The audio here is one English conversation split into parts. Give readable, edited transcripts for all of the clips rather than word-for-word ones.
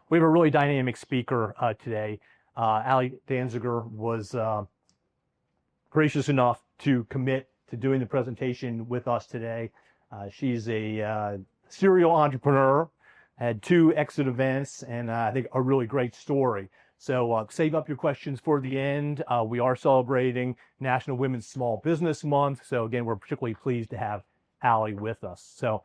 We have a really dynamic speaker today. Allie Danziger was gracious enough to commit to doing the presentation with us today. She's a serial entrepreneur, had 2 exit events, and I think a really great story. So save up your questions for the end. We are celebrating National Women's Small Business Month. So again, we're particularly pleased to have Allie with us. So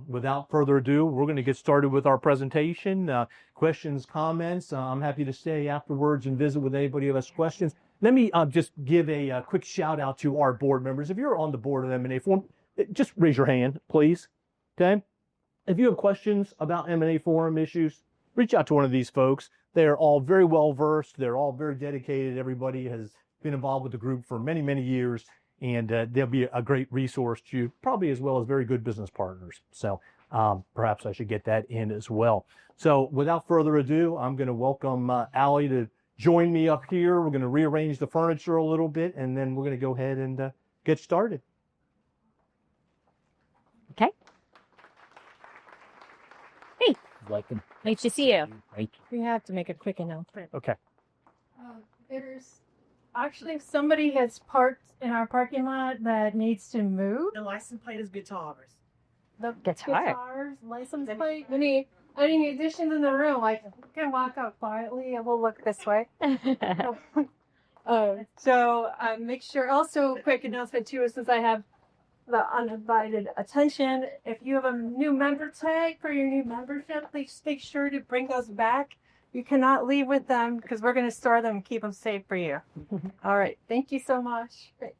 without further ado, we're going to get started with our presentation. Questions, comments, I'm happy to stay afterwards and visit with anybody who has questions. Let me just give a quick shout out to our board members. If you're on the board of M&A Forum, just raise your hand, please. Okay? If you have questions about M&A Forum issues, reach out to one of these folks. They're all very well versed. They're all very dedicated. Everybody has been involved with the group for many, many years. And they'll be a great resource to you, probably as well as very good business partners. So perhaps I should get that in as well. So without further ado, I'm going to welcome Allie to join me up here. We're going to rearrange the furniture a little bit, and then we're going to go ahead and get started. Okay. Hey. Welcome. Nice to see you. Thank We have to make a quick announcement. you. Okay. There's actually somebody has parked in our parking lot that needs to move. The license plate is guitars. The Guitar. guitars, license plate. Any additions in the room? Like, you can walk out quietly and we'll look this way. Make sure. Also, quick announcement too, since I have the uninvited attention. If you have a new member tag for your new membership, please make sure to bring those back. You cannot leave with them because we're going to store them and keep them safe for you. All right. Thank you so much. Great.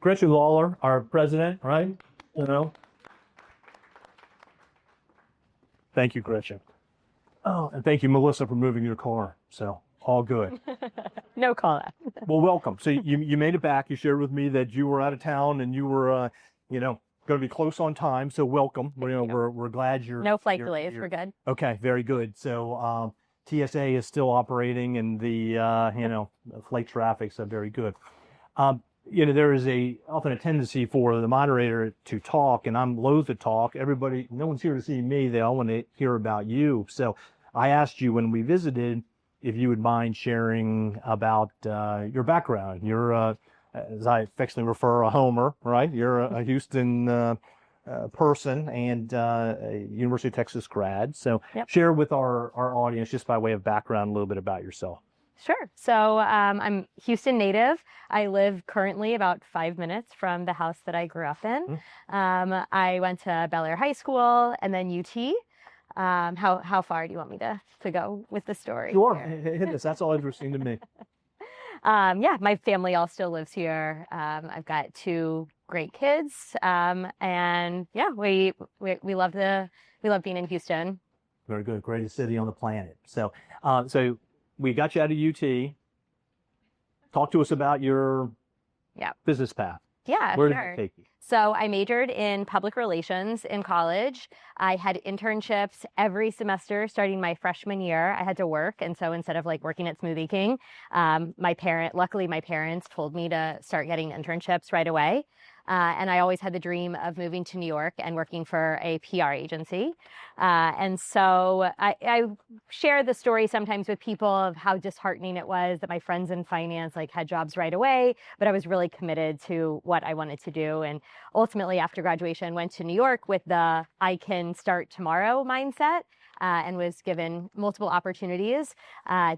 Gretchen Lawler, our president, right? You know. Thank you, Gretchen. Oh, and thank you, Melissa, for moving your car. So all good. No call out. Well, welcome. So you made it back. You shared with me that you were out of town and you were, going to be close on time. So welcome. We're glad you're. No flight delays. We're good. Okay, very good. So TSA is still operating, and the flight traffic's very good. There is often a tendency for the moderator to talk, and I'm loath to talk. Everybody, no one's here to see me. They all want to hear about you. So I asked you when we visited if you would mind sharing about your background. You're, as I affectionately refer, a homer, right? You're a Houston person and a University of Texas grad. So share with our audience, just by way of background, a little bit about yourself. Sure. So I'm Houston native. I live currently about 5 minutes from the house that I grew up in. I went to Bel Air High School and then UT. How far do you want me to go with the story? Sure. Hit this. That's all interesting to me. My family all still lives here. I've got 2 great kids. We love being in Houston. Very good. Greatest city on the planet. So we got you out of UT. Talk to us about your business path. Yeah, Where sure. did it take you? So I majored in public relations in college. I had internships every semester starting my freshman year. I had to work. And so instead of working at Smoothie King, luckily my parents told me to start getting internships right away. And I always had the dream of moving to New York and working for a PR agency. And so I share the story sometimes with people of how disheartening it was that my friends in finance had jobs right away, but I was really committed to what I wanted to do. And ultimately, after graduation, went to New York with the I can start tomorrow mindset. And was given multiple opportunities,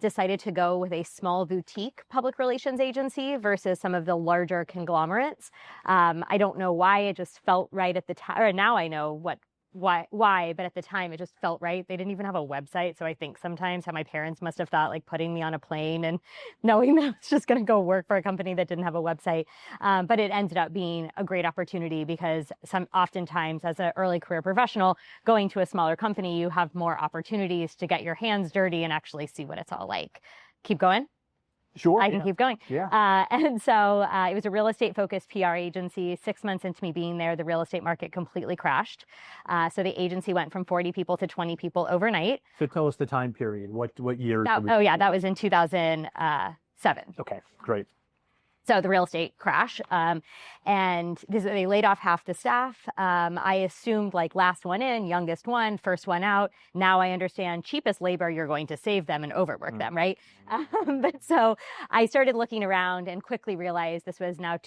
decided to go with a small boutique public relations agency versus some of the larger conglomerates. I don't know why, it just felt right at the time, or now I know why, but at the time it just felt right. They didn't even have a website, so I think sometimes how my parents must have thought putting me on a plane and knowing that I was just going to go work for a company that didn't have a website. But it ended up being a great opportunity because oftentimes as an early career professional, going to a smaller company, you have more opportunities to get your hands dirty and actually see what it's all like. Keep going. Sure. I can keep going. Yeah. And so it was a real estate focused PR agency. 6 months into me being there, the real estate market completely crashed. So the agency went from 40 people to 20 people overnight. So tell us the time period. What year? That was in 2007. Okay, great. So the real estate crash, and they laid off half the staff. I assumed like last one in, youngest one, first one out. Now I understand cheapest labor, you're going to save them and overwork them, right? But so I started looking around and quickly realized this was now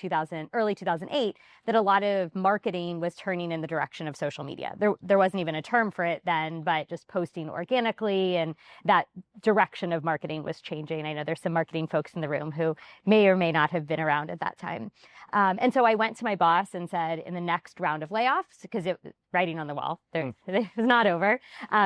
early 2008, that a lot of marketing was turning in the direction of social media. There wasn't even a term for it then, but just posting organically, and that direction of marketing was changing. I know there's some marketing folks in the room who may or may not have been around at that time. And so I went to my boss and said, in the next round of layoffs, because it was writing on the wall, it was not over,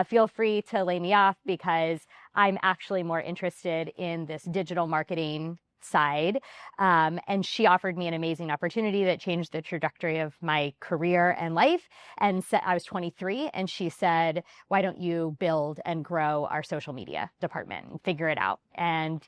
feel free to lay me off because I'm actually more interested in this digital marketing side. And she offered me an amazing opportunity that changed the trajectory of my career and life. And I was 23, and she said, why don't you build and grow our social media department and figure it out? And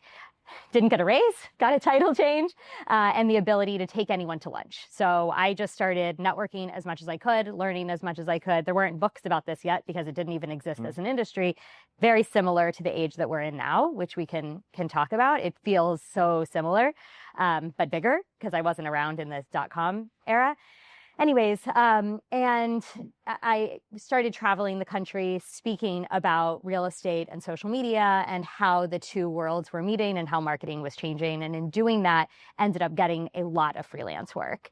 didn't get a raise, got a title change, and the ability to take anyone to lunch. So I just started networking as much as I could, learning as much as I could. There weren't books about this yet because it didn't even exist as an industry. Very similar to the age that we're in now, which we can talk about. It feels so similar, but bigger because I wasn't around in the .com era. Anyways, and I started traveling the country speaking about real estate and social media and how the two worlds were meeting and how marketing was changing. And in doing that, ended up getting a lot of freelance work.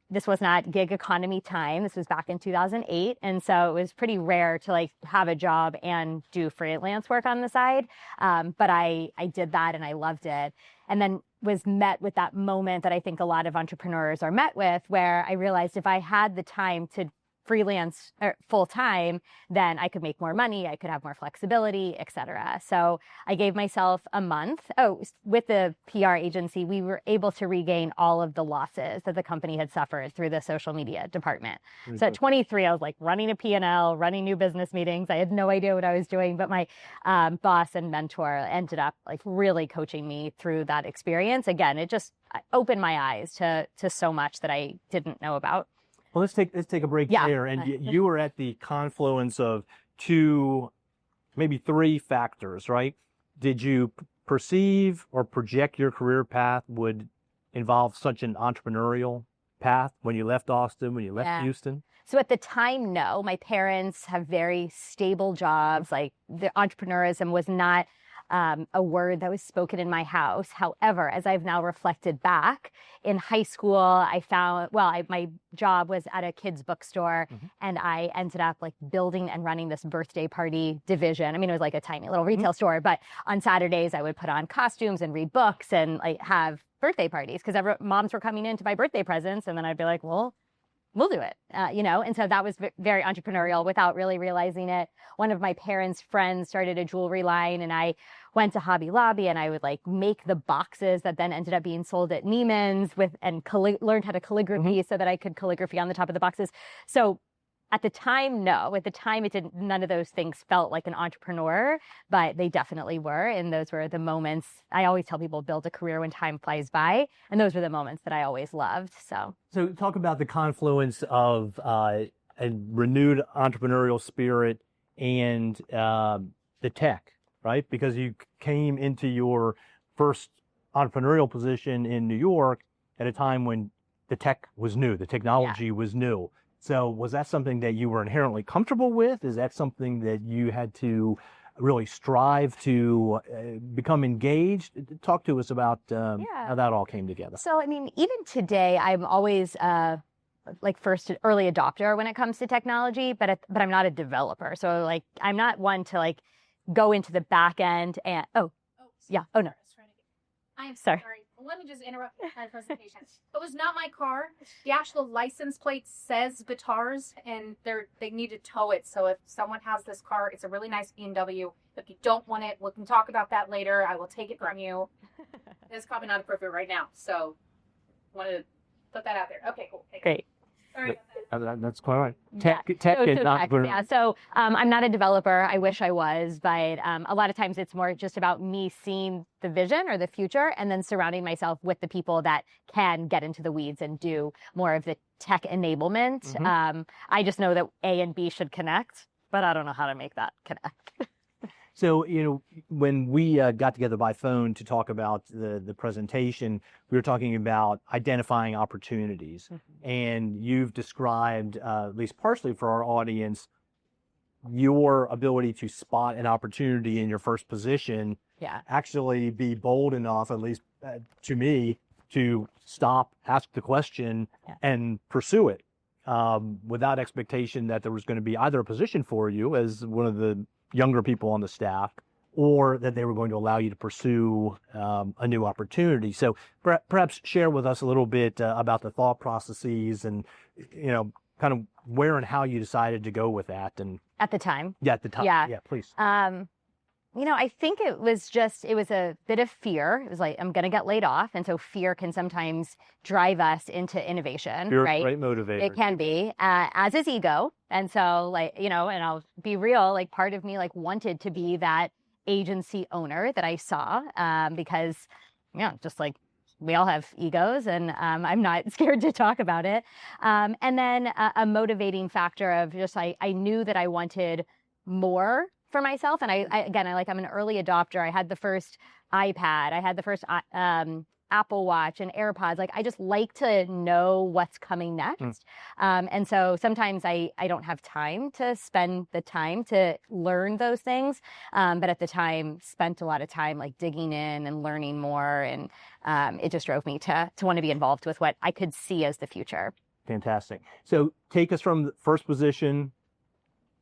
This was not gig economy time. This was back in 2008. And so it was pretty rare to like have a job and do freelance work on the side. But I did that and I loved it. And then was met with that moment that I think a lot of entrepreneurs are met with, where I realized if I had the time to freelance full time, then I could make more money, I could have more flexibility, et cetera. So I gave myself a month. With the PR agency, we were able to regain all of the losses that the company had suffered through the social media department. So at 23, I was like running a P&L, running new business meetings. I had no idea what I was doing, but my boss and mentor ended up like really coaching me through that experience. Again, it just opened my eyes to so much that I didn't know about. Well, let's take a break there. And you were at the confluence of two, maybe three factors, right? Did you perceive or project your career path would involve such an entrepreneurial path when you left Austin, when you left Houston? So at the time, no. My parents have very stable jobs. Like the entrepreneurism was not a word that was spoken in my house. However, as I've now reflected back, in high school, I found, my job was at a kids bookstore, and I ended up like building and running this birthday party division. I mean, it was like a tiny little retail store, but on Saturdays I would put on costumes and read books and like have birthday parties because moms were coming in to buy birthday presents, and then I'd be like, well, we'll do it, and so that was very entrepreneurial without really realizing it. One of my parents' friends started a jewelry line, and I went to Hobby Lobby, and I would like make the boxes that then ended up being sold at Neiman's and learned how to calligraphy so that I could calligraphy on the top of the boxes. So at the time, no. At the time, it didn't. None of those things felt like an entrepreneur, but they definitely were. And those were the moments. I always tell people, build a career when time flies by, and those were the moments that I always loved. So talk about the confluence of a renewed entrepreneurial spirit and the tech, right? Because you came into your first entrepreneurial position in New York at a time when the tech was new, the technology was new. So was that something that you were inherently comfortable with? Is that something that you had to really strive to become engaged? Talk to us about how that all came together. So, I mean, even today, I'm always like first early adopter when it comes to technology, but I'm not a developer. So like, I'm not one to like go into the back end and, no. I am sorry. Let me just interrupt my presentation. It was not my car. The actual license plate says Batars, and they need to tow it. So if someone has this car, it's a really nice BMW. If you don't want it, we can talk about that later. I will take it from you. It's probably not appropriate right now. So wanted to put that out there. Okay, cool. Great. Sorry about that. That's quite right. Tech and entrepreneur. Yeah. So I'm not a developer. I wish I was, but a lot of times it's more just about me seeing the vision or the future and then surrounding myself with the people that can get into the weeds and do more of the tech enablement. I just know that A and B should connect, but I don't know how to make that connect. So, when we got together by phone to talk about the presentation, we were talking about identifying opportunities. And you've described, at least partially for our audience, your ability to spot an opportunity in your first position, actually be bold enough, at least to me, to stop, ask the question, and pursue it without expectation that there was going to be either a position for you as one of the younger people on the staff, or that they were going to allow you to pursue a new opportunity. So perhaps share with us a little bit about the thought processes and, kind of where and how you decided to go with that. And at the time. Yeah, at the time. Yeah, please. I think it was a bit of fear. It was like, I'm going to get laid off. And so fear can sometimes drive us into innovation, Fear right? Great motivator. It can be, as is ego. And so and I'll be real, part of me wanted to be that agency owner that I saw, because, just we all have egos, and I'm not scared to talk about it. And then a motivating factor of just, I knew that I wanted more for myself. And I'm an early adopter. I had the first iPad. I had the first Apple Watch and AirPods. I just like to know what's coming next. And so sometimes I don't have time to spend the time to learn those things. But at the time, spent a lot of time digging in and learning more. And it just drove me to want to be involved with what I could see as the future. Fantastic. So take us from the first position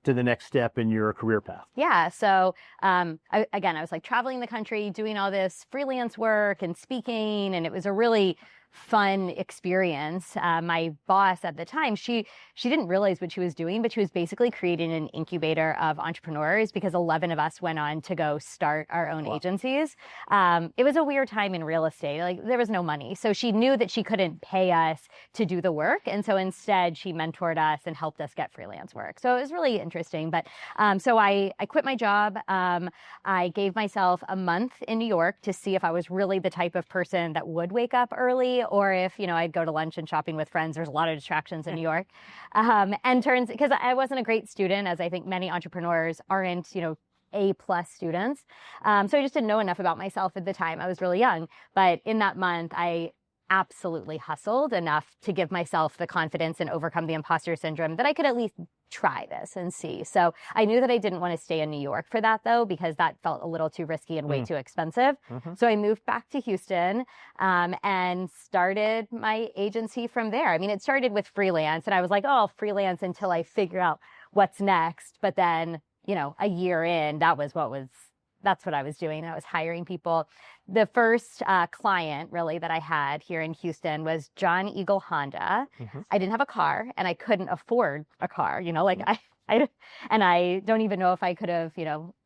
to the next step in your career path. Yeah. So I was traveling the country, doing all this freelance work and speaking, and it was a really fun experience. My boss at the time, she didn't realize what she was doing, but she was basically creating an incubator of entrepreneurs because 11 of us went on to go start our own agencies. It was a weird time in real estate. There was no money. So she knew that she couldn't pay us to do the work. And so instead she mentored us and helped us get freelance work. So it was really interesting. But so I quit my job. I gave myself a month in New York to see if I was really the type of person that would wake up early, or if, I'd go to lunch and shopping with friends. There's a lot of distractions in New York. Because I wasn't a great student, as I think many entrepreneurs aren't, A+ students. So I just didn't know enough about myself at the time. I was really young. But in that month, I absolutely hustled enough to give myself the confidence and overcome the imposter syndrome that I could at least try this and see. So I knew that I didn't want to stay in New York for that, though, because that felt a little too risky and way too expensive. So I moved back to Houston and started my agency from there. I mean, it started with freelance, and I was like, oh, I'll freelance until I figure out what's next. But then, a year in, that's what I was doing. I was hiring people. The first client really that I had here in Houston was John Eagle Honda. I didn't have a car, and I couldn't afford a car, and I don't even know if I could have,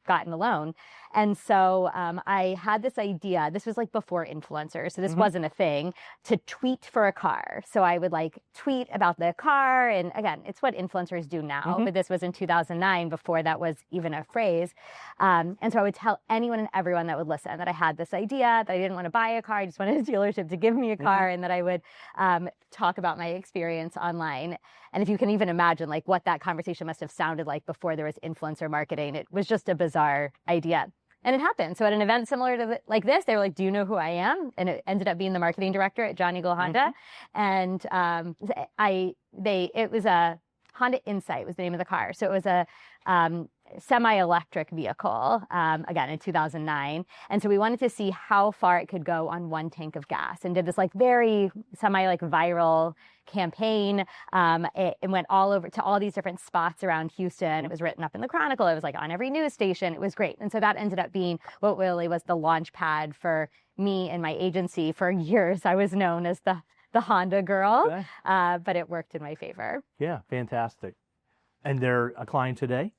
gotten a loan. And so I had this idea. This was before influencers, so this wasn't a thing, to tweet for a car. So I would tweet about the car. And again, it's what influencers do now, but this was in 2009, before that was even a phrase. And so I would tell anyone and everyone that would listen that I had this idea, that I didn't want to buy a car. I just wanted a dealership to give me a car, and that I would talk about my experience online. And if you can even imagine what that conversation must have sounded like before there was influencer marketing, it was just a bizarre idea. And it happened. So at an event similar to this, they were like, do you know who I am? And it ended up being the marketing director at John Eagle Honda. And it was a Honda Insight was the name of the car. So it was a semi-electric vehicle, again, in 2009. And so we wanted to see how far it could go on one tank of gas, and did this very viral campaign. It went all over to all these different spots around Houston. It was written up in the Chronicle. It was on every news station. It was great. And so that ended up being what really was the launch pad for me and my agency. For years, I was known as the Honda girl, but it worked in my favor. Yeah, fantastic. And they're a client today?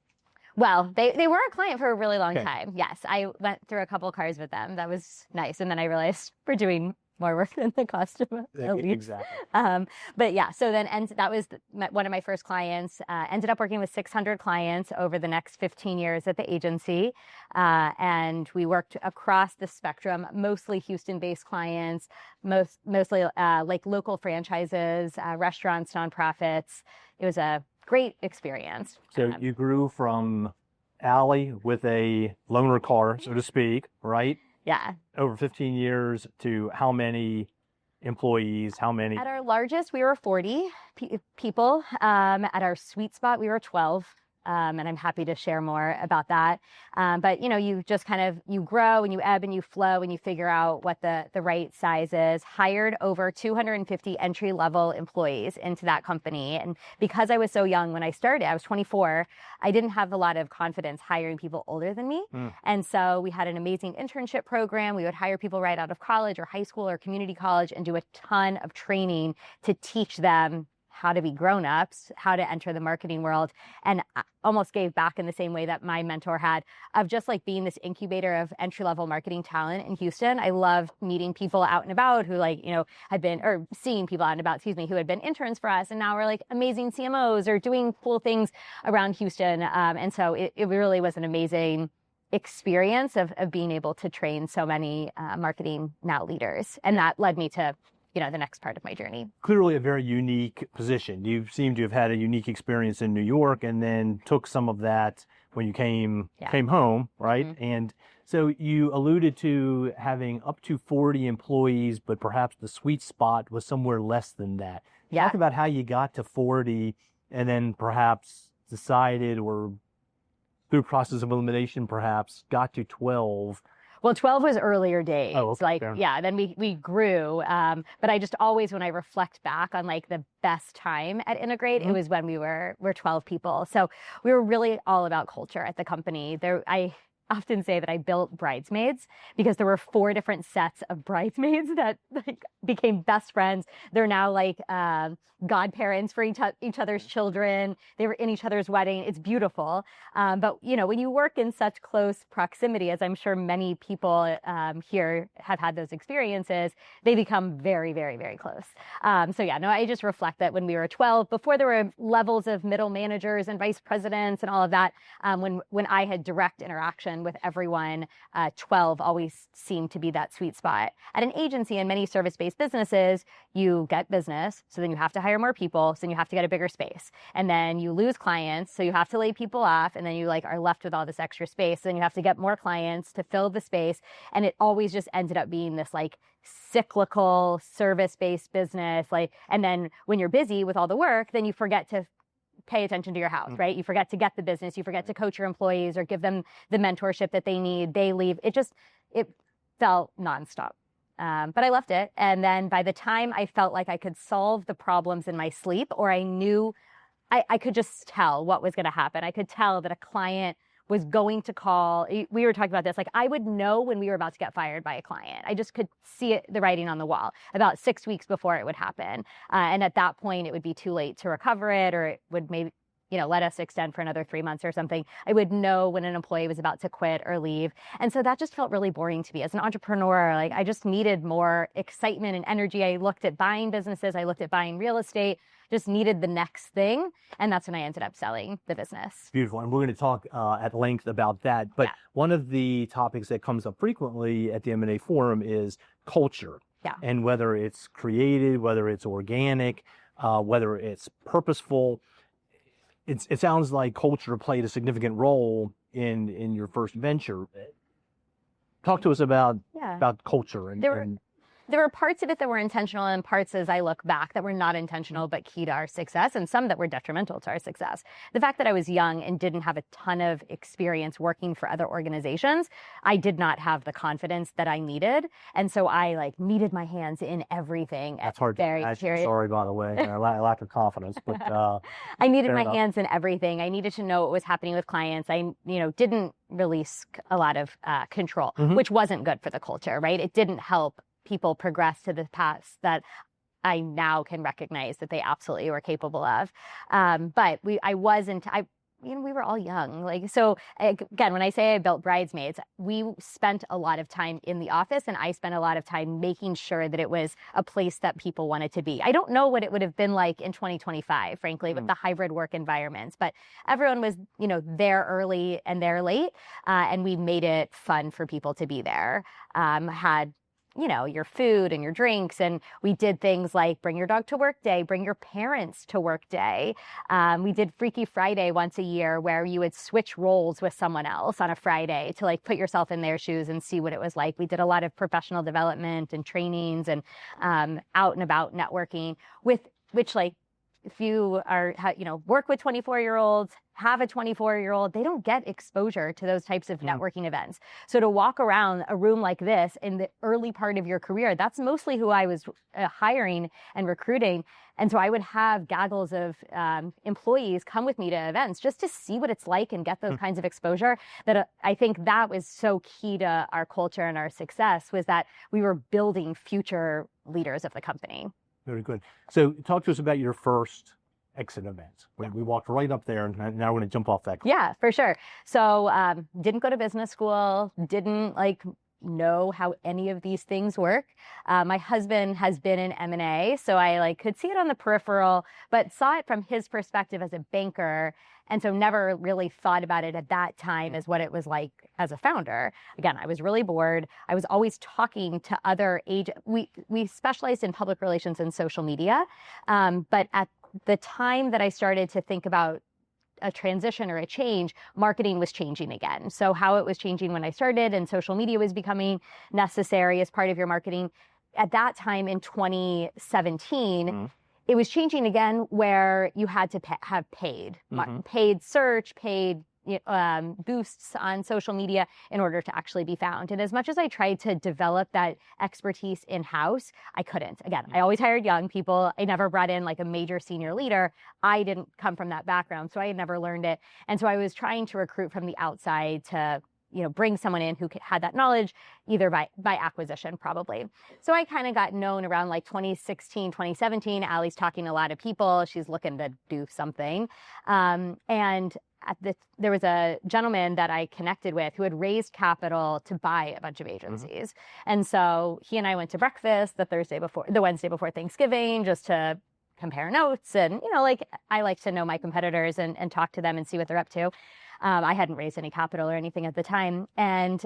Well, they were a client for a really long time. Yes, I went through a couple of cars with them. That was nice. And then I realized we're doing more work than the cost of a lead. Exactly. But yeah, so then that was one of my first clients. Ended up working with 600 clients over the next 15 years at the agency. And we worked across the spectrum, mostly Houston-based clients, mostly local franchises, restaurants, nonprofits. It was a great experience. So you grew from Allie with a loaner car, so to speak, right? Yeah. Over 15 years to how many employees, how many? At our largest, we were 40 people. At our sweet spot, we were 12. And I'm happy to share more about that. But you just you grow and you ebb and you flow and you figure out what the right size is. Hired over 250 entry-level employees into that company. And because I was so young when I started, I was 24, I didn't have a lot of confidence hiring people older than me. And so we had an amazing internship program. We would hire people right out of college or high school or community college and do a ton of training to teach them how to be grown-ups, how to enter the marketing world, and I almost gave back in the same way that my mentor had, of just like being this incubator of entry-level marketing talent in Houston. I love meeting people out and about who had been, or seeing people out and about, who had been interns for us, and now we're like amazing CMOs or doing cool things around Houston. And so it really was an amazing experience of being able to train so many marketing now leaders. And that led me to the next part of my journey. Clearly a very unique position. You seem to have had a unique experience in New York and then took some of that when you came home, right? Mm-hmm. And so you alluded to having up to 40 employees, but perhaps the sweet spot was somewhere less than that. Yeah. Talk about how you got to 40 and then perhaps decided, or through process of elimination perhaps, got to 12. Well, 12 was earlier days. Oh, okay. Then we grew. But I just always, when I reflect back on like the best time at Integrate, it was when we're 12 people. So we were really all about culture at the company. I often say that I built bridesmaids because there were 4 different sets of bridesmaids that became best friends. They're now godparents for each other's children. They were in each other's wedding. It's beautiful. But when you work in such close proximity, as I'm sure many people here have had those experiences, they become very, very, very close. I just reflect that when we were 12, before there were levels of middle managers and vice presidents and all of that, when I had direct interaction with everyone, 12 always seemed to be that sweet spot. At an agency and many service-based businesses, you get business, so then you have to hire more people, so then you have to get a bigger space. And then you lose clients, so you have to lay people off, and then you are left with all this extra space. So then you have to get more clients to fill the space. And it always just ended up being this cyclical service-based business. And then when you're busy with all the work, then you forget to pay attention to your house, right? You forget to get the business, you forget to coach your employees or give them the mentorship that they need. They leave. It felt nonstop. But I left it. And then by the time I felt like I could solve the problems in my sleep, or I knew I could just tell what was going to happen. I could tell that a client was going to call. We were talking about this. I would know when we were about to get fired by a client. I just could see the writing on the wall about 6 weeks before it would happen. And at that point, it would be too late to recover it, or it would maybe let us extend for another 3 months or something. I would know when an employee was about to quit or leave. And so that just felt really boring to me. As an entrepreneur, I just needed more excitement and energy. I looked at buying businesses. I looked at buying real estate, just needed the next thing. And that's when I ended up selling the business. Beautiful. And we're going to talk at length about that. But one of the topics that comes up frequently at the M&A Forum is culture. Yeah. And whether it's created, whether it's organic, whether it's purposeful. It sounds like culture played a significant role in your first venture. Talk to us about culture. There were parts of it that were intentional, and parts, as I look back, that were not intentional but key to our success, and some that were detrimental to our success. The fact that I was young and didn't have a ton of experience working for other organizations, I did not have the confidence that I needed, and so I needed my hands in everything. That's hard to imagine. Sorry, by the way, lack of confidence, but I needed my hands in everything. I needed to know what was happening with clients. I didn't release a lot of control, which wasn't good for the culture, right? It didn't help people progress to the paths that I now can recognize that they absolutely were capable of. But we were all young. So again, when I say I built bridesmaids, we spent a lot of time in the office, and I spent a lot of time making sure that it was a place that people wanted to be. I don't know what it would have been like in 2025, frankly, with the hybrid work environments, but everyone was, there early and there late. And we made it fun for people to be there. Had your food and your drinks. And we did things like bring your dog to work day, bring your parents to work day. We did Freaky Friday once a year where you would switch roles with someone else on a Friday to like put yourself in their shoes and see what it was like. We did a lot of professional development and trainings and out and about networking which like, if you are, work with 24-year-olds, have a 24-year-old, they don't get exposure to those types of networking events. So to walk around a room like this in the early part of your career, that's mostly who I was hiring and recruiting. And so I would have gaggles of employees come with me to events just to see what it's like and get those kinds of exposure. That I think that was so key to our culture and our success, was that we were building future leaders of the company. Very good. So talk to us about your first exit event. We walked right up there, and now we're going to jump off that. Yeah, for sure. So didn't go to business school, didn't know how any of these things work. My husband has been in M&A, so I could see it on the peripheral, but saw it from his perspective as a banker. And so never really thought about it at that time as what it was like as a founder. Again, I was really bored. I was always talking to other agents. We specialized in public relations and social media. But at the time that I started to think about a transition or a change, marketing was changing again. So how it was changing when I started and social media was becoming necessary as part of your marketing. At that time in 2017, it was changing again, where you had to have paid search, paid boosts on social media in order to actually be found. And as much as I tried to develop that expertise in-house, I couldn't. Again, I always hired young people. I never brought in a major senior leader. I didn't come from that background, so I had never learned it. And so I was trying to recruit from the outside to bring someone in who had that knowledge, either by acquisition, probably. So I kind of got known around 2016, 2017. Allie's talking to a lot of people. She's looking to do something. And there was a gentleman that I connected with who had raised capital to buy a bunch of agencies. And so he and I went to breakfast the Wednesday before Thanksgiving, just to compare notes. And, I like to know my competitors and talk to them and see what they're up to. I hadn't raised any capital or anything at the time. And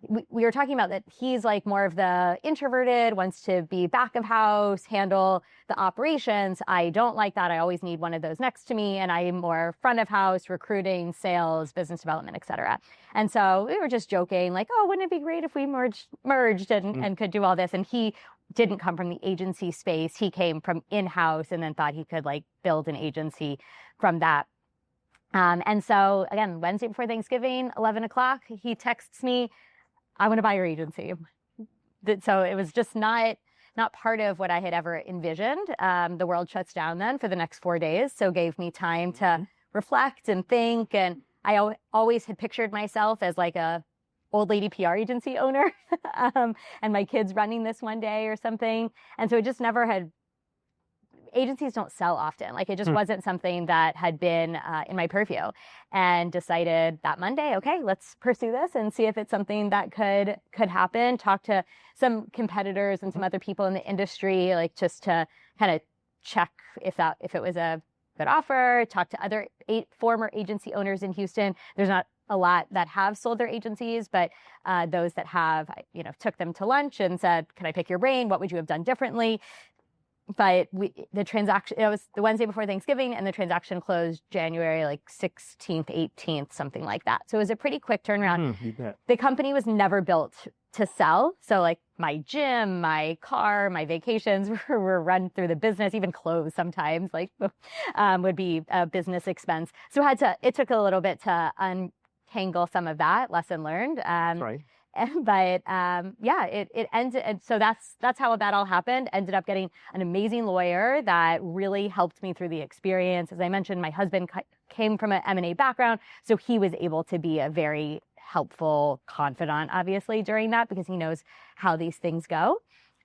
we were talking about that he's more of the introverted, wants to be back of house, handle the operations. I don't like that. I always need one of those next to me. And I'm more front of house, recruiting, sales, business development, et cetera. And so we were just joking, oh, wouldn't it be great if we merged and could do all this? And he didn't come from the agency space. He came from in-house and then thought he could build an agency from that. And so again, Wednesday before Thanksgiving, 11 o'clock, he texts me, I want to buy your agency. So it was just not part of what I had ever envisioned. The world shuts down then for the next 4 days. So gave me time to reflect and think. And I always had pictured myself as a old lady PR agency owner and my kids running this one day or something. And so it just never had. Agencies don't sell often. It just wasn't something that had been in my purview, and decided that Monday, okay, let's pursue this and see if it's something that could happen. Talk to some competitors and some other people in the industry, just to kind of check if it was a good offer. Talk to other former agency owners in Houston. There's not a lot that have sold their agencies, but those that have, took them to lunch and said, can I pick your brain? What would you have done differently? But the transaction, it was the Wednesday before Thanksgiving, and the transaction closed January 16th, 18th, something like that. So it was a pretty quick turnaround. The company was never built to sell. So my gym, my car, my vacations were run through the business, even clothes sometimes would be a business expense. So it took a little bit to untangle some of that. Lesson learned. Right. But it ended. And so that's how that all happened. Ended up getting an amazing lawyer that really helped me through the experience. As I mentioned, my husband came from an M&A background, so he was able to be a very helpful confidant, obviously, during that, because he knows how these things go.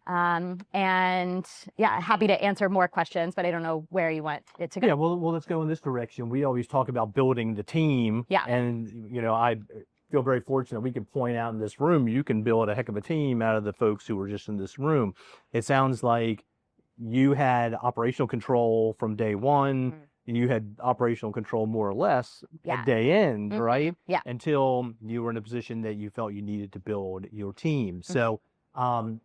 And happy to answer more questions, but I don't know where you want it to go. Yeah, well, let's go in this direction. We always talk about building the team. Yeah. And, I feel very fortunate we can point out in this room, you can build a heck of a team out of the folks who were just in this room. It sounds like you had operational control from day one. And you had operational control more or less at day end, right? Yeah. Until you were in a position that you felt you needed to build your team. So some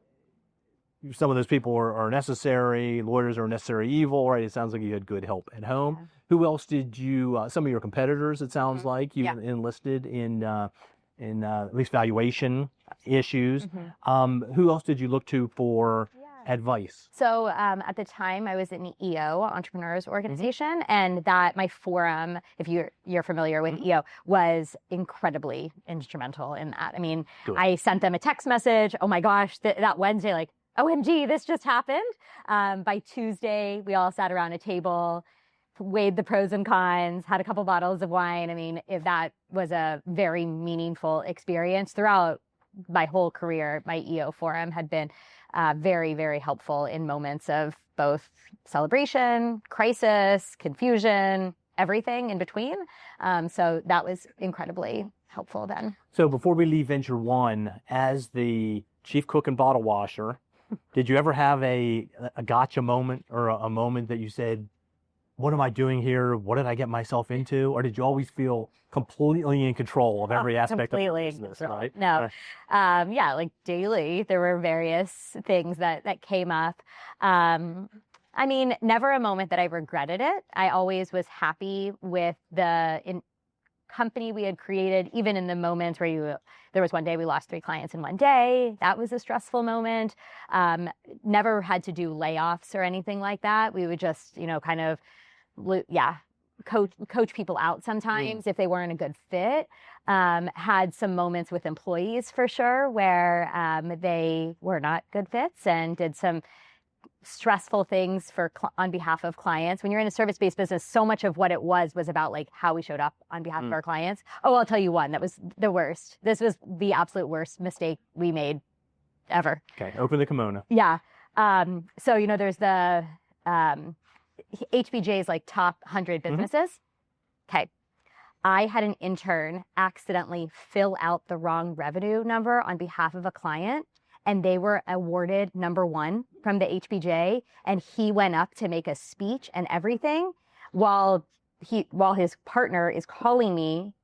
of those people are necessary. Lawyers are necessary evil, right? It sounds like you had good help at home. Yeah. Who else did you? Some of your competitors, it sounds like you Yeah. enlisted in at least valuation issues. Who else did you look to for advice? So at the time, I was in EO, Entrepreneurs Organization, and that my forum, if you're familiar with EO, was incredibly instrumental in that. I mean, Good. I sent them a text message. Oh my gosh, that Wednesday, like, OMG, this just happened. By Tuesday, we all sat around a table, weighed the pros and cons, had a couple bottles of wine. I mean, that was a very meaningful experience throughout my whole career. My EO forum had been very, very helpful in moments of both celebration, crisis, confusion, everything in between. So that was incredibly helpful then. So before we leave Venture One, as the chief cook and bottle washer, did you ever have a gotcha moment or a moment that you said, what am I doing here? What did I get myself into? Or did you always feel completely in control of every aspect of the business, right? No. Yeah, like daily, there were various things that came up. I mean, never a moment that I regretted it. I always was happy with the company we had created, even in the moments where there was one day we lost 3 clients in one day. That was a stressful moment. Never had to do layoffs or anything like that. We would just, kind of, coach people out sometimes if they weren't a good fit. Had some moments with employees for sure where they were not good fits and did some stressful things on behalf of clients. When you're in a service-based business, so much of what it was about like how we showed up on behalf of our clients. Oh, I'll tell you one that was the worst. This was the absolute worst mistake we made ever. Okay, open the kimono. Yeah. So there's the HBJ's like top 100 businesses. Okay. I had an intern accidentally fill out the wrong revenue number on behalf of a client, and they were awarded number 1 from the HBJ, and he went up to make a speech and everything while his partner is calling me,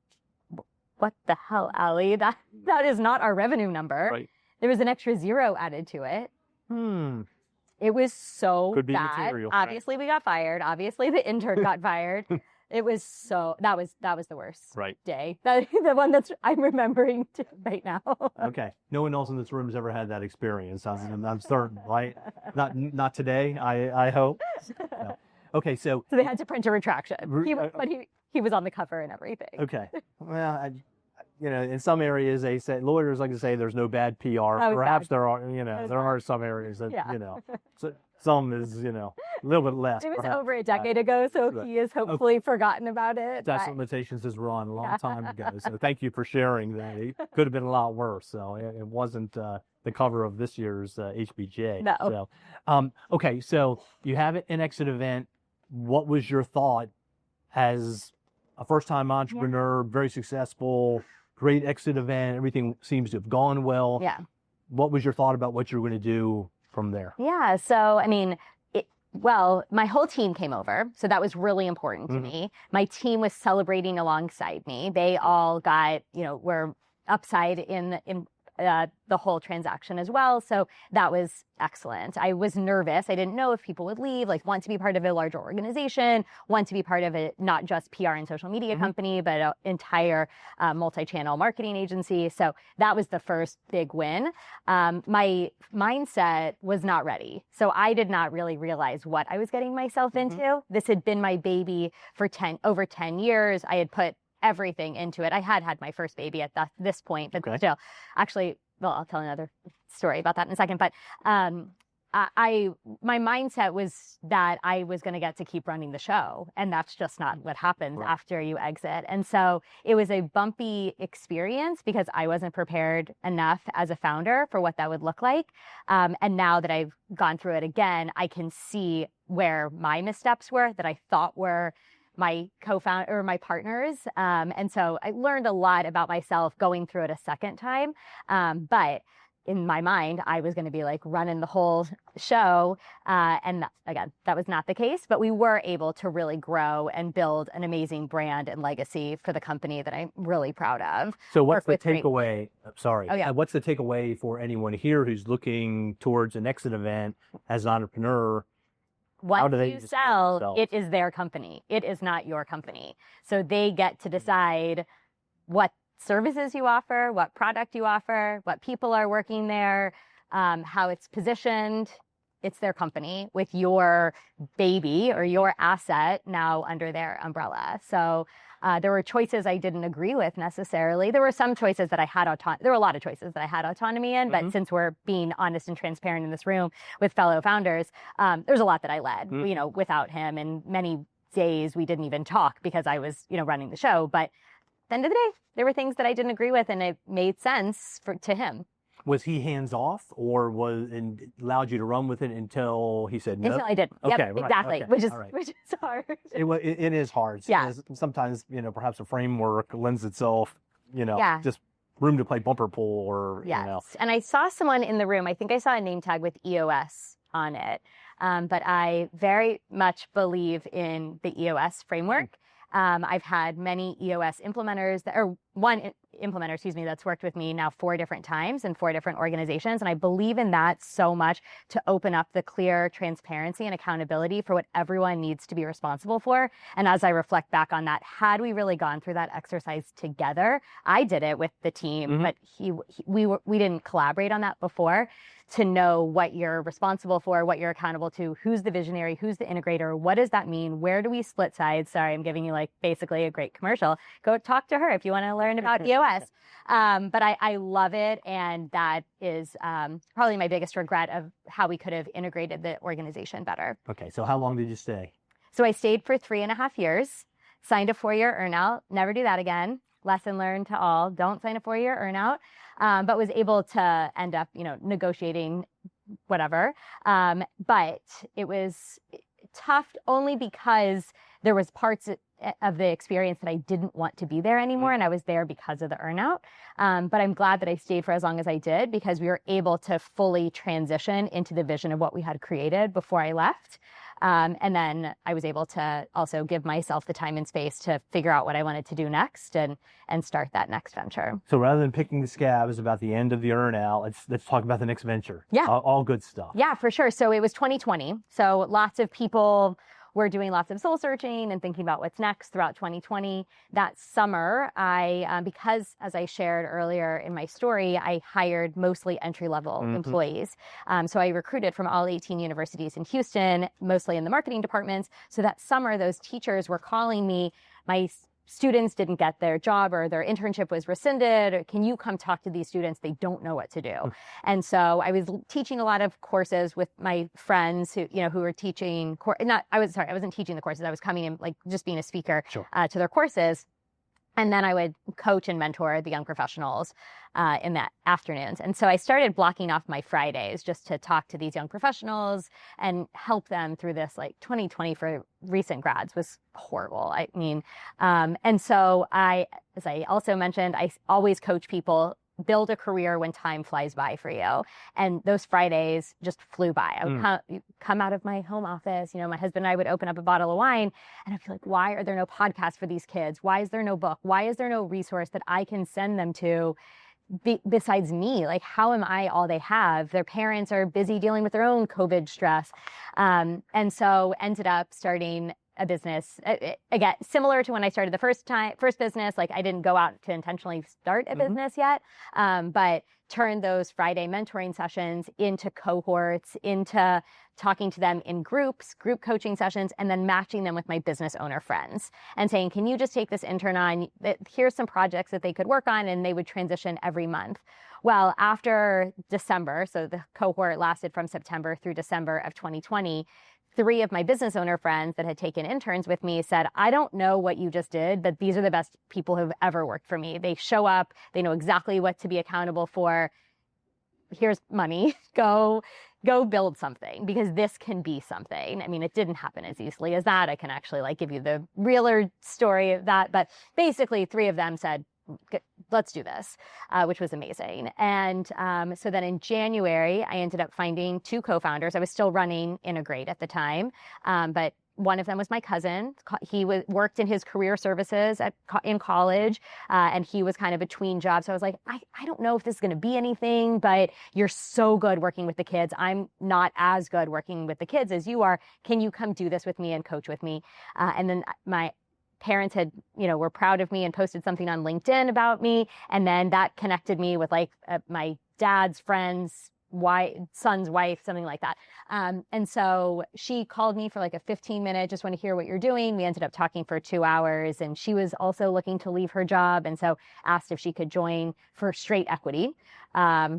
what the hell, Allie? That is not our revenue number. Right. There was an extra 0 added to it. It was so Could be bad. material. Obviously, we got fired. Obviously, the intern got fired. It was that was the worst day. The one that's I'm remembering right now. Okay. No one else in this room has ever had that experience. I'm certain, right? Not today. I hope. No. Okay. So they had to print a retraction. But he was on the cover and everything. Okay. Well, in some areas they say lawyers like to say there's no bad PR. Oh, Perhaps exactly. there are. There are some areas that so, some is a little bit less. It was perhaps. over a decade ago, so he has hopefully forgotten about it. Statute of limitations has run a long time ago, so thank you for sharing that. It could have been a lot worse. So it wasn't the cover of this year's HBJ. No. So, okay, so you have an exit event. What was your thought as a first-time entrepreneur, very successful, great exit event? Everything seems to have gone well. Yeah. What was your thought about what you were going to do from there? Yeah. So, I mean, my whole team came over. So that was really important to me. My team was celebrating alongside me. They all got, were upside in the whole transaction as well. So that was excellent. I was nervous. I didn't know if people would leave, want to be part of a larger organization, want to be part of it, not just PR and social media company, but an entire multi-channel marketing agency. So that was the first big win. My mindset was not ready. So I did not really realize what I was getting myself into. This had been my baby for over 10 years. I had put everything into it. I had my first baby at this point, but still, actually, I'll tell another story about that in a second. But my mindset was that I was going to get to keep running the show, and that's just not what happens after you exit. And so it was a bumpy experience because I wasn't prepared enough as a founder for what that would look like. And now that I've gone through it again, I can see where my missteps were that I thought were my co-founder or my partners. And so I learned a lot about myself going through it a second time. But in my mind, I was going to be like running the whole show. And again, that was not the case, but we were able to really grow and build an amazing brand and legacy for the company that I'm really proud of. So what's the Work with great- takeaway? Sorry. Oh, yeah. What's the takeaway for anyone here who's looking towards an exit event as an entrepreneur? How Once do they you describe sell, themselves? it is their company. It is not your company. So they get to decide what services you offer, what product you offer, what people are working there, how it's positioned. It's their company with your baby or your asset now under their umbrella. So there were choices I didn't agree with necessarily. There were some choices that I had there were a lot of choices that I had autonomy in, but since we're being honest and transparent in this room with fellow founders, there's a lot that I led, you know, without him. And many days we didn't even talk because I was, you know, running the show. But at the end of the day, there were things that I didn't agree with, and it made sense to him. Was he hands off, or and allowed you to run with it until he said no? Until I did. Okay, Yep, right, exactly. okay, Which is all right. which is hard. It is hard. Yeah. Sometimes, you know, perhaps a framework lends itself, you know, Yeah. just room to play bumper pool or, Yes. you know. And I saw someone in the room, I think I saw a name tag with EOS on it. But I very much believe in the EOS framework. I've had many EOS implementers one implementer, that's worked with me now 4 different times in 4 different organizations. And I believe in that so much to open up the clear transparency and accountability for what everyone needs to be responsible for. And as I reflect back on that, had we really gone through that exercise together, I did it with the team, but we didn't collaborate on that before, to know what you're responsible for, what you're accountable to, who's the visionary, who's the integrator, what does that mean, where do we split sides? Sorry, I'm giving you like basically a great commercial. Go talk to her if you want to learn about EOS. But I love it, and that is probably my biggest regret of how we could have integrated the organization better. Okay, so how long did you stay? So I stayed for 3.5 years, signed a 4-year earnout, never do that again. Lesson learned to all, don't sign a 4-year earnout. But was able to end up, you know, negotiating whatever. But it was tough only because there was parts of the experience that I didn't want to be there anymore, and I was there because of the earnout. But I'm glad that I stayed for as long as I did, because we were able to fully transition into the vision of what we had created before I left. And then I was able to also give myself the time and space to figure out what I wanted to do next and start that next venture. So rather than picking the scabs about the end of the earnout, let's talk about the next venture. Yeah. All good stuff. Yeah, for sure. So it was 2020. So lots of people were doing lots of soul searching and thinking about what's next throughout 2020. That summer, because as I shared earlier in my story, I hired mostly entry-level employees. So I recruited from all 18 universities in Houston, mostly in the marketing departments. So that summer, those teachers were calling me, my students didn't get their job or their internship was rescinded. Or, can you come talk to these students? They don't know what to do. And so I was teaching a lot of courses with my friends who were teaching. I wasn't teaching the courses. I was coming in, like, just being a speaker to their courses. And then I would coach and mentor the young professionals in the afternoons. And so I started blocking off my Fridays just to talk to these young professionals and help them through this. Like 2020 for recent grads was horrible. I mean, and so as I also mentioned, I always coach people, build a career when time flies by for you. And those Fridays just flew by. I would come out of my home office, my husband and I would open up a bottle of wine and I'd be like, why are there no podcasts for these kids? Why is there no book? Why is there no resource that I can send them to besides me? Like, how am I all they have? Their parents are busy dealing with their own COVID stress. And so ended up starting a business, again, similar to when I started the first business. Like, I didn't go out to intentionally start a business yet, but turned those Friday mentoring sessions into cohorts, into talking to them in group coaching sessions, and then matching them with my business owner friends and saying, can you just take this intern on? Here's some projects that they could work on, and they would transition every month. Well, after December, so the cohort lasted from September through December of 2020, 3 of my business owner friends that had taken interns with me said, I don't know what you just did, but these are the best people who've ever worked for me. They show up, they know exactly what to be accountable for. Here's money, go build something, because this can be something. I mean, it didn't happen as easily as that. I can actually give you the realer story of that. But basically 3 of them said, let's do this, which was amazing. And so then in January, I ended up finding 2 co-founders. I was still running Integrate at the time, but one of them was my cousin. He worked in his career services in college, and he was kind of between jobs. So I was like, I don't know if this is going to be anything, but you're so good working with the kids. I'm not as good working with the kids as you are. Can you come do this with me and coach with me? And then my parents had, were proud of me and posted something on LinkedIn about me. And then that connected me with my dad's friends, son's wife, something like that. And so she called me for like a 15-minute, just want to hear what you're doing. We ended up talking for 2 hours, and she was also looking to leave her job. And so asked if she could join for straight equity,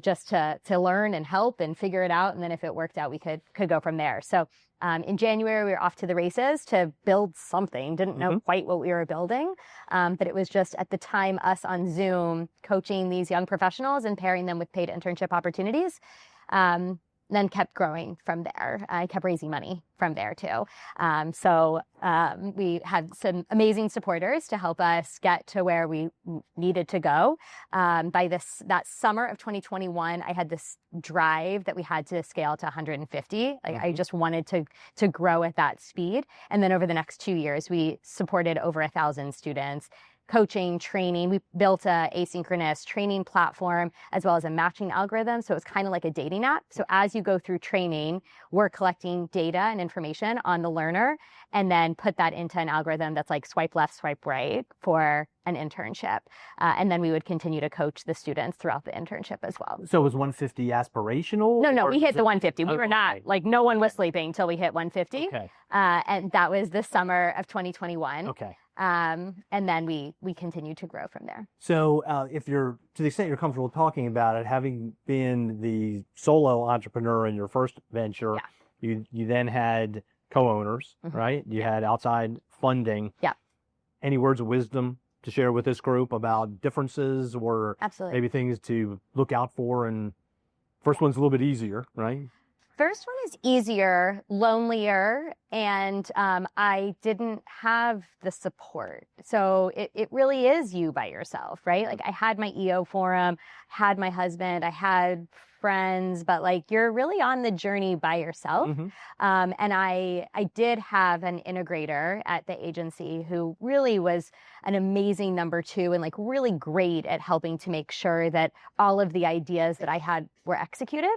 just to learn and help and figure it out. And then if it worked out, we could go from there. So in January, we were off to the races to build something. Didn't know quite what we were building, but it was just at the time us on Zoom coaching these young professionals and pairing them with paid internship opportunities. Then kept growing from there. I kept raising money from there too. So we had some amazing supporters to help us get to where we needed to go. By that summer of 2021, I had this drive that we had to scale to 150. I just wanted to grow at that speed. And then over the next 2 years, we supported over 1,000 students. Coaching, training. We built a asynchronous training platform as well as a matching algorithm. So it's kind of like a dating app. So as you go through training, we're collecting data and information on the learner and then put that into an algorithm that's like swipe left, swipe right for an internship. And then we would continue to coach the students throughout the internship as well. So was 150 aspirational? No, we hit the 150. We were not, no one was sleeping until we hit 150. Okay. And that was the summer of 2021. Okay. And then we continue to grow from there. So if you're, to the extent you're comfortable talking about it, having been the solo entrepreneur in your first venture, you then had co-owners, right? You had outside funding. Yeah. Any words of wisdom to share with this group about differences or Absolutely. maybe things to look out for? And first one's a little bit easier, right? First one is easier, lonelier, and I didn't have the support. So it really is you by yourself, right? Like I had my EO forum, had my husband, I had friends, but like you're really on the journey by yourself. And I did have an integrator at the agency who really was an amazing number 2 and like really great at helping to make sure that all of the ideas that I had were executed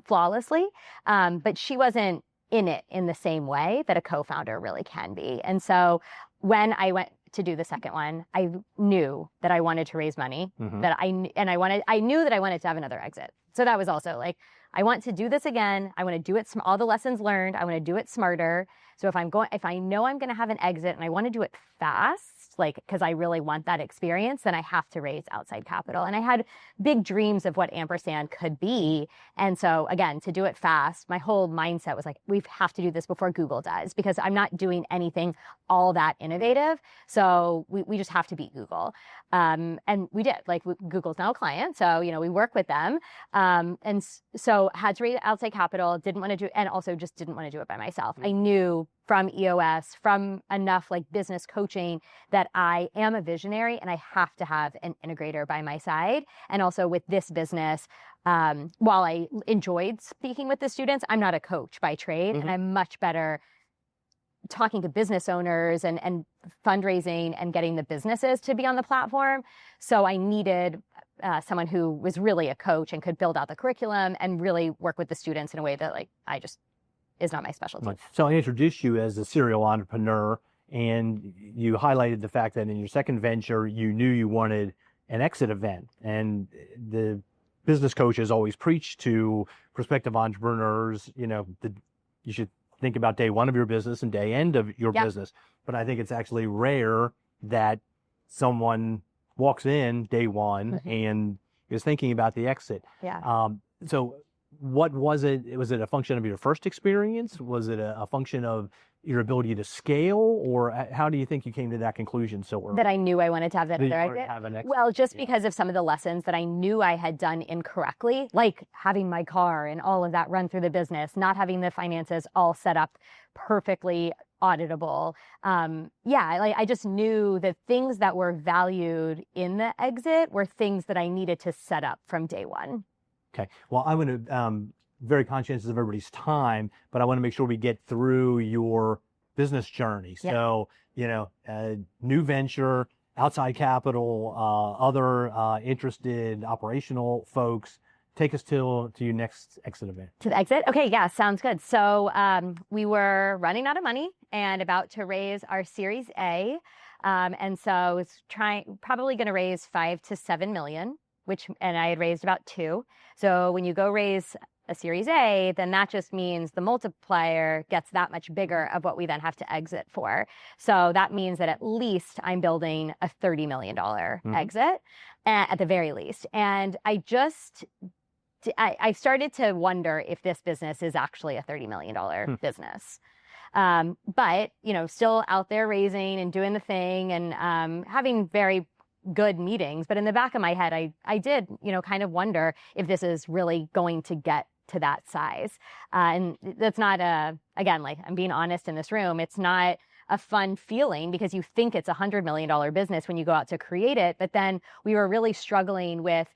flawlessly, but she wasn't in it in the same way that a co-founder really can be. And so when I went to do the second one, I knew that I wanted to raise money, that I knew that I wanted to have another exit. So that was also like, I want to do this again. I want to do it, all the lessons learned. I want to do it smarter. So if I know I'm going to have an exit and I want to do it fast, like, because I really want that experience, then I have to raise outside capital. And I had big dreams of what Ampersand could be. And so again, to do it fast, my whole mindset was like, we have to do this before Google does, because I'm not doing anything all that innovative. So we just have to beat Google. And we did. Like Google's now a client. So, we work with them. And so had to raise outside capital, didn't want to do, and also just didn't want to do it by myself. I knew from EOS, from enough like business coaching, that I am a visionary and I have to have an integrator by my side. And also with this business, while I enjoyed speaking with the students, I'm not a coach by trade, and I'm much better talking to business owners and fundraising and getting the businesses to be on the platform. So I needed someone who was really a coach and could build out the curriculum and really work with the students in a way that like is not my specialty. Right. So I introduced you as a serial entrepreneur, and you highlighted the fact that in your second venture, you knew you wanted an exit event. And the business coaches always preach to prospective entrepreneurs, you should think about day one of your business and day end of your business. But I think it's actually rare that someone walks in day one and is thinking about the exit. Yeah. So what was it? Was it a function of your first experience? Was it a function of your ability to scale? Or how do you think you came to that conclusion so early? That I knew I wanted to have that other exit? Well, just because of some of the lessons that I knew I had done incorrectly, like having my car and all of that run through the business, not having the finances all set up perfectly auditable. I just knew that things that were valued in the exit were things that I needed to set up from day one. Okay. Well, I'm going to very conscientious of everybody's time, but I want to make sure we get through your business journey. Yep. So, new venture, outside capital, other interested operational folks. Take us to your next exit event. To the exit? Okay, yeah, sounds good. So we were running out of money and about to raise our Series A. And so I was probably going to raise 5 to 7 million, and I had raised about 2. So when you go raise a Series A, then that just means the multiplier gets that much bigger of what we then have to exit for. So that means that at least I'm building a $30 million exit at the very least. And I started to wonder if this business is actually a $30 million business. But, still out there raising and doing the thing and having very good meetings. But in the back of my head, I did, kind of wonder if this is really going to get to that size. And that's not again, like I'm being honest in this room, it's not a fun feeling because you think it's $100 million business when you go out to create it. But then we were really struggling with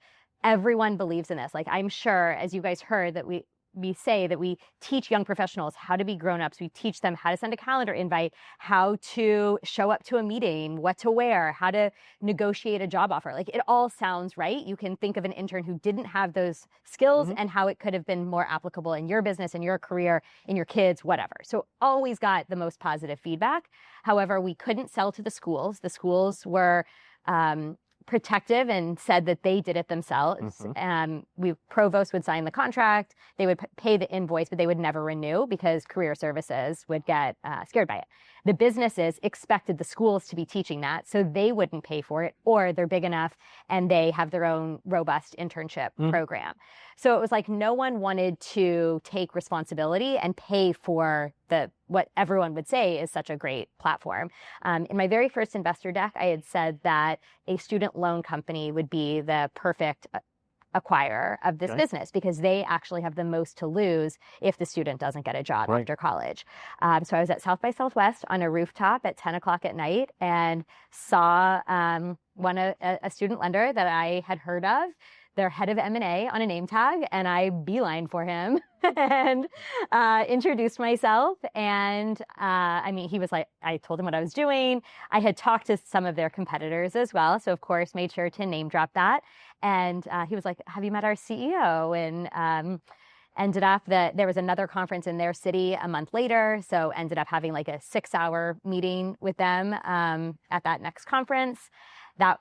everyone believes in this. Like I'm sure, as you guys heard, that we say that we teach young professionals how to be grown-ups. We teach them how to send a calendar invite, how to show up to a meeting, what to wear, how to negotiate a job offer. Like it all sounds right. You can think of an intern who didn't have those skills and how it could have been more applicable in your business, in your career, in your kids, whatever. So always got the most positive feedback. However, we couldn't sell to the schools. The schools were protective and said that they did it themselves. Provost would sign the contract, they would pay the invoice, but they would never renew because career services would get scared by it. The businesses expected the schools to be teaching that, so they wouldn't pay for it, or they're big enough and they have their own robust internship program. So it was like no one wanted to take responsibility and pay for what everyone would say is such a great platform. In my very first investor deck, I had said that a student loan company would be the perfect acquirer of this business because they actually have the most to lose if the student doesn't get a job after college. So I was at South by Southwest on a rooftop at 10 o'clock at night and saw a student lender that I had heard of, their head of M&A on a name tag, and I beeline for him and introduced myself. And he was like, I told him what I was doing. I had talked to some of their competitors as well. So of course, made sure to name drop that. And he was like, have you met our CEO? And ended up that there was another conference in their city a month later. So ended up having like a 6-hour meeting with them at that next conference.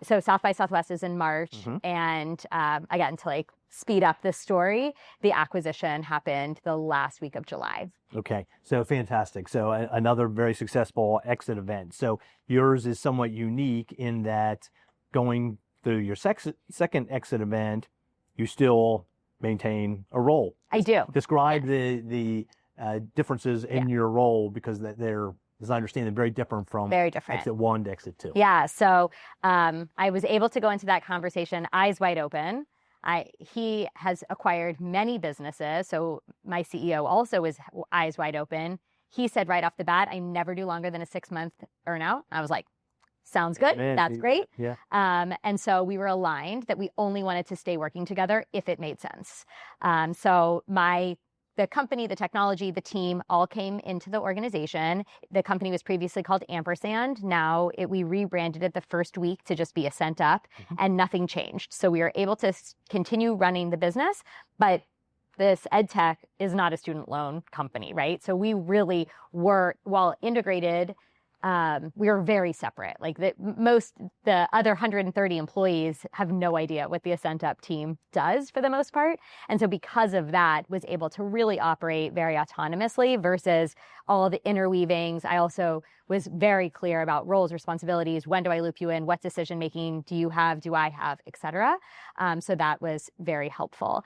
So South by Southwest is in March. And again, to like speed up this story, the acquisition happened the last week of July. Okay, so fantastic. So another very successful exit event. So yours is somewhat unique in that going through your second exit event, you still maintain a role. I do. Describe the differences in your role because they're, as I understand it, very different from exit 1 to exit 2. Yeah. So I was able to go into that conversation eyes wide open. He has acquired many businesses. So my CEO also is eyes wide open. He said right off the bat, I never do longer than a 6-month earnout. I was like, sounds good. That's great. Yeah. And so we were aligned that we only wanted to stay working together if it made sense. So the company, the technology, the team all came into the organization. The company was previously called Ampersand. Now we rebranded it the first week to just be Ascent Up, and nothing changed. So we were able to continue running the business, but this ed tech is not a student loan company, right? So we really were, while integrated, we were very separate. Like the other 130 employees have no idea what the Ascent Up team does for the most part. And so because of that, was able to really operate very autonomously versus all the interweavings. I also was very clear about roles, responsibilities. When do I loop you in? What decision making do you have? Do I have, et cetera? So that was very helpful.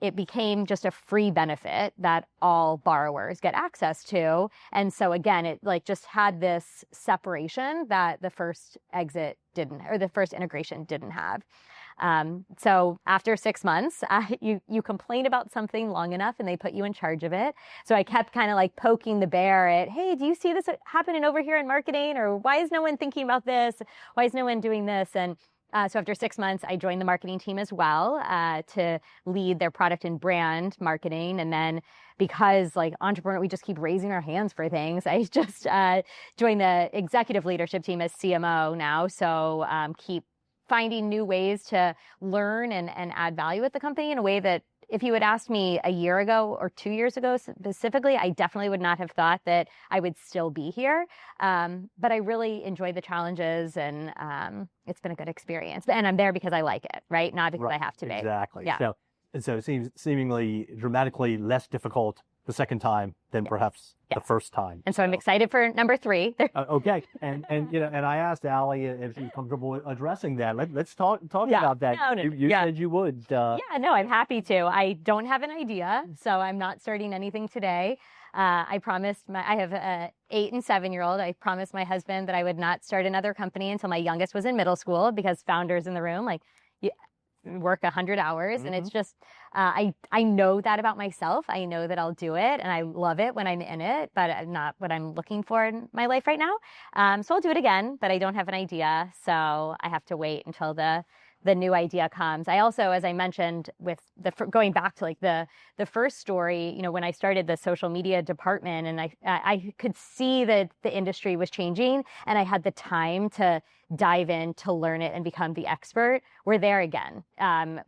It became just a free benefit that all borrowers get access to. And so again, it like just had this separation that the first exit didn't, or the first integration didn't have. So after 6 months, you complain about something long enough and they put you in charge of it. So I kept kind of like poking the bear at, hey, do you see this happening over here in marketing? Or why is no one thinking about this? Why is no one doing this? And so after 6 months, I joined the marketing team as well to lead their product and brand marketing. And then because like entrepreneur, we just keep raising our hands for things. I just joined the executive leadership team as CMO now. So keep finding new ways to learn and add value at the company in a way that if you had asked me a year ago or 2 years ago specifically, I definitely would not have thought that I would still be here. But I really enjoy the challenges and it's been a good experience. And I'm there because I like it, right? Not because I have to be. Exactly. Yeah. So it seems seemingly dramatically less difficult the second time than perhaps the first time. And so I'm excited for number 3. Okay. And I asked Allie if she's comfortable addressing that. Let's talk about that. No, You said you would. Yeah, no, I'm happy to. I don't have an idea, so I'm not starting anything today. I promised I have a 8 and 7-year-old. I promised my husband that I would not start another company until my youngest was in middle school because founders in the room, like, work 100 hours. And it's just, I know that about myself. I know that I'll do it and I love it when I'm in it, but not what I'm looking for in my life right now. So I'll do it again, but I don't have an idea. So I have to wait until the new idea comes. I also, as I mentioned, with going back to like the first story, when I started the social media department and I could see that the industry was changing and I had the time to dive in to learn it and become the expert. We're there again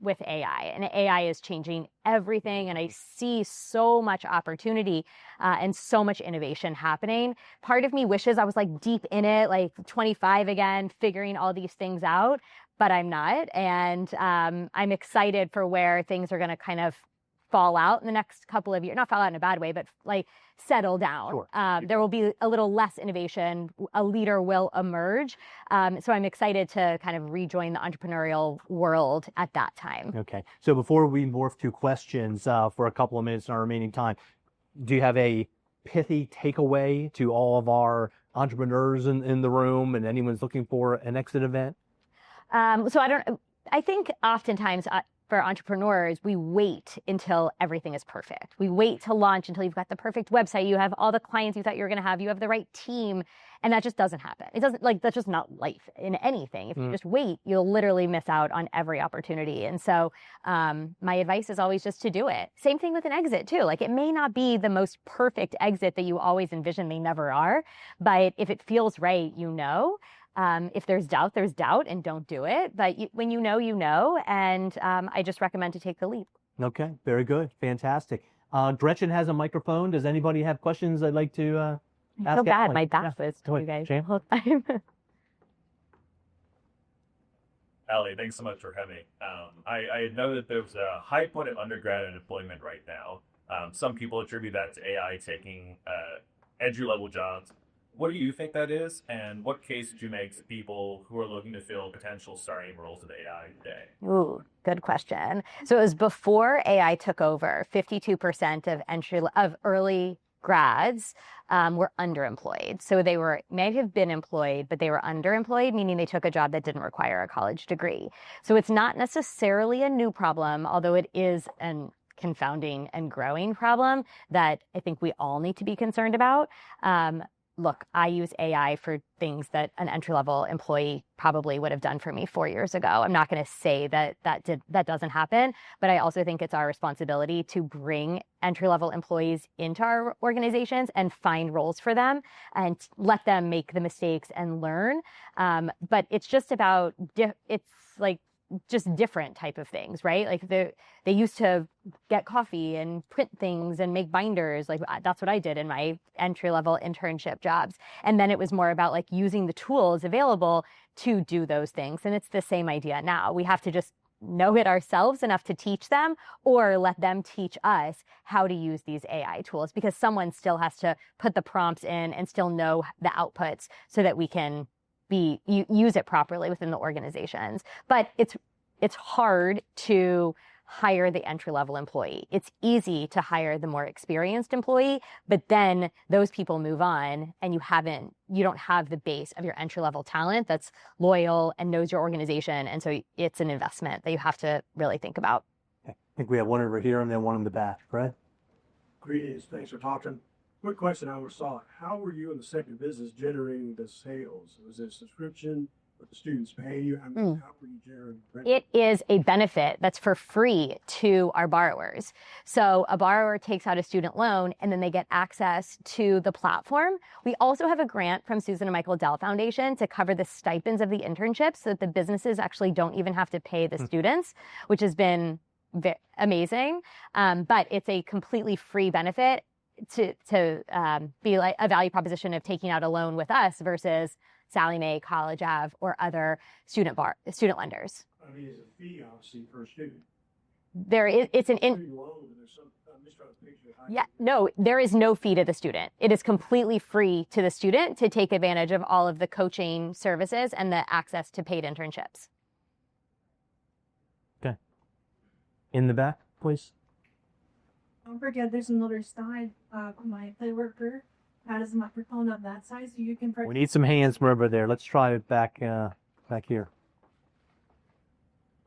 with AI, and AI is changing everything. And I see so much opportunity and so much innovation happening. Part of me wishes I was like deep in it, like 25 again, figuring all these things out. But I'm not. And I'm excited for where things are going to kind of fall out in the next couple of years. Not fall out in a bad way, but like settle down. Sure. There will be a little less innovation. A leader will emerge. So I'm excited to kind of rejoin the entrepreneurial world at that time. Okay. So before we morph to questions for a couple of minutes in our remaining time, do you have a pithy takeaway to all of our entrepreneurs in the room and anyone's looking for an exit event? I think oftentimes for entrepreneurs, we wait until everything is perfect. We wait to launch until you've got the perfect website, you have all the clients you thought you were going to have, you have the right team, and that just doesn't happen. It doesn't, like, that's just not life in anything. If you just wait, you'll literally miss out on every opportunity. And so my advice is always just to do it. Same thing with an exit too. Like, it may not be the most perfect exit that you always envision, they never are, but if it feels right, if there's doubt, and don't do it. But when you know, and I just recommend to take the leap. Okay, very good. Fantastic. Gretchen has a microphone. Does anybody have questions they'd like to ask? I feel bad. Allie? My back was to you guys the whole time. Allie, thanks so much for having me. I know that there's a high point of undergrad unemployment right now. Some people attribute that to AI taking entry-level jobs. What do you think that is, and what case would you make to people who are looking to fill potential starting roles with AI today? Ooh, good question. So it was before AI took over, 52% of early grads were underemployed. So they may have been employed, but they were underemployed, meaning they took a job that didn't require a college degree. So it's not necessarily a new problem, although it is an confounding and growing problem that I think we all need to be concerned about. Look, I use AI for things that an entry-level employee probably would have done for me 4 years ago. I'm not going to say that doesn't happen, but I also think it's our responsibility to bring entry-level employees into our organizations and find roles for them and let them make the mistakes and learn. But it's just about, it's like just different type of things, right? Like they used to get coffee and print things and make binders. Like that's what I did in my entry-level internship jobs. And then it was more about like using the tools available to do those things. And it's the same idea now. We have to just know it ourselves enough to teach them, or let them teach us how to use these AI tools, because someone still has to put the prompts in and still know the outputs so that we can use it properly within the organizations. But it's hard to hire the entry-level employee. It's easy to hire the more experienced employee, but then those people move on and you don't have the base of your entry-level talent that's loyal and knows your organization. And so it's an investment that you have to really think about. Okay. I think we have one over here and then one in the back. Fred? Greetings, thanks for talking. Quick question I always saw. How were you in the second business generating the sales? Was it a subscription? What the students pay you? How were you generating revenue? It is a benefit that's for free to our borrowers. So a borrower takes out a student loan and then they get access to the platform. We also have a grant from Susan and Michael Dell Foundation to cover the stipends of the internships so that the businesses actually don't even have to pay the students, which has been amazing. But it's a completely free benefit to be like a value proposition of taking out a loan with us versus Sallie Mae, College Ave, or other student lenders. I mean, it's a fee, obviously, per student. There is, it's an Student loan, and there's some, I'm just trying to picture how yeah, no, there is no fee to the student. It is completely free to the student to take advantage of all of the coaching services and the access to paid internships. Okay. In the back, please. Don't forget, there's another side of my play worker. That is a microphone of that size, so you can. We need some hands from over there. Let's try it back here.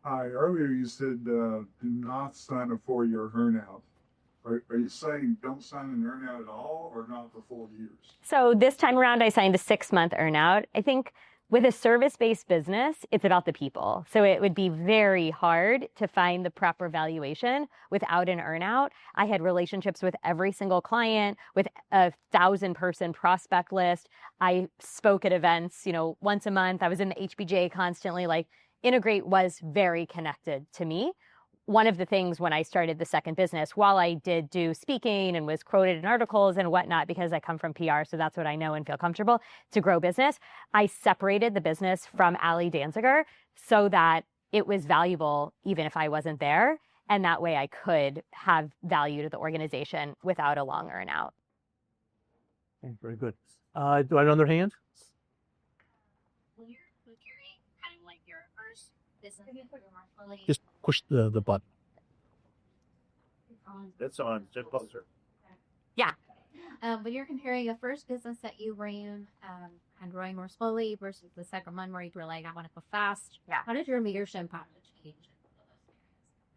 Hi, earlier you said do not sign up for your earnout. Are you saying don't sign an earnout at all or not for 4 years? So this time around, I signed a 6-month earnout. I think with a service-based business, it's about the people. So it would be very hard to find the proper valuation without an earnout. I had relationships with every single client, with a 1,000-person prospect list. I spoke at events, once a month. I was in the HBJ constantly. Like, Integrate was very connected to me. One of the things when I started the second business, while I did do speaking and was quoted in articles and whatnot, because I come from PR, so that's what I know and feel comfortable to grow business, I separated the business from Allie Danziger so that it was valuable even if I wasn't there. And that way I could have value to the organization without a long earnout. Okay, very good. Do I have another hand? When you're kind of like your first business, Just push the button. That's on. Just closer. when you're comparing a first business that you ran and growing more slowly versus the second one where you were like, I want to go fast. Yeah. How did your leadership pattern change?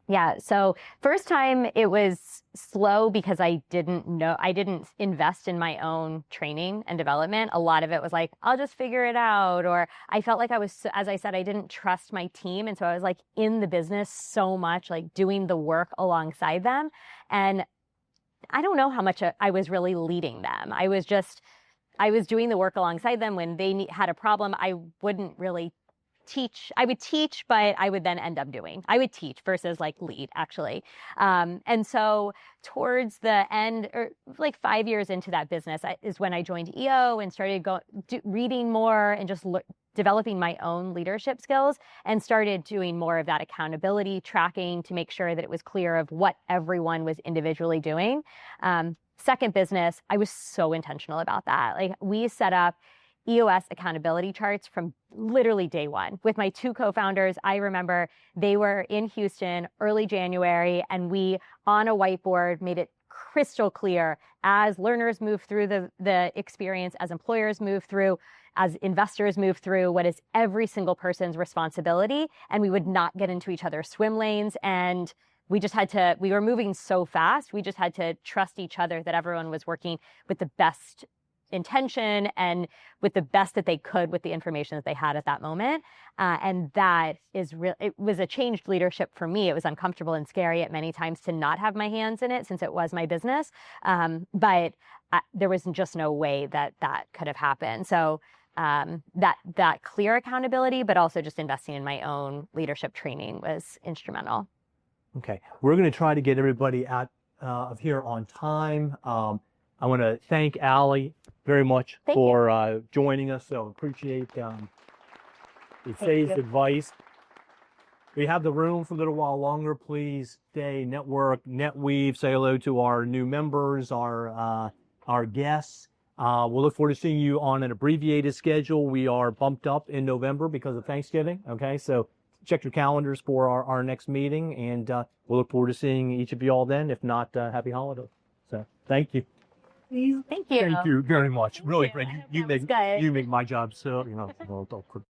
Yeah. So first time it was slow because I didn't invest in my own training and development. A lot of it was like, I'll just figure it out. Or I felt like as I said, I didn't trust my team. And so I was like in the business so much, like doing the work alongside them. And I don't know how much I was really leading them. I was doing the work alongside them. When they had a problem, I wouldn't really teach. I would teach, but I would then end up doing. I would teach versus like lead, actually. And so towards the end, or like 5 years into that business, is when I joined EO and started reading more and just developing my own leadership skills, and started doing more of that accountability tracking to make sure that it was clear of what everyone was individually doing. Second business, I was so intentional about that. Like, we set up EOS accountability charts from literally day one. With my two co-founders, I remember they were in Houston early January, and we, on a whiteboard, made it crystal clear as learners move through the experience, as employers move through, as investors move through, what is every single person's responsibility. And we would not get into each other's swim lanes. And we were moving so fast, we just had to trust each other that everyone was working with the best intention and with the best that they could with the information that they had at that moment. And that is it was a changed leadership for me. It was uncomfortable and scary at many times to not have my hands in it, since it was my business. But there was just no way that could have happened. So that clear accountability, but also just investing in my own leadership training was instrumental. Okay, we're going to try to get everybody out of here on time. I want to thank Allie very much for joining us. So appreciate the sage advice. We have the room for a little while longer. Please stay, network, netweave. Say hello to our new members, our guests. We'll look forward to seeing you on an abbreviated schedule. We are bumped up in November because of Thanksgiving. Okay, so check your calendars for our next meeting, and we'll look forward to seeing each of you all then. If not, happy holidays. So thank you. Thank you. Thank you very much. Really you. great. That was good. You make my job so, you know,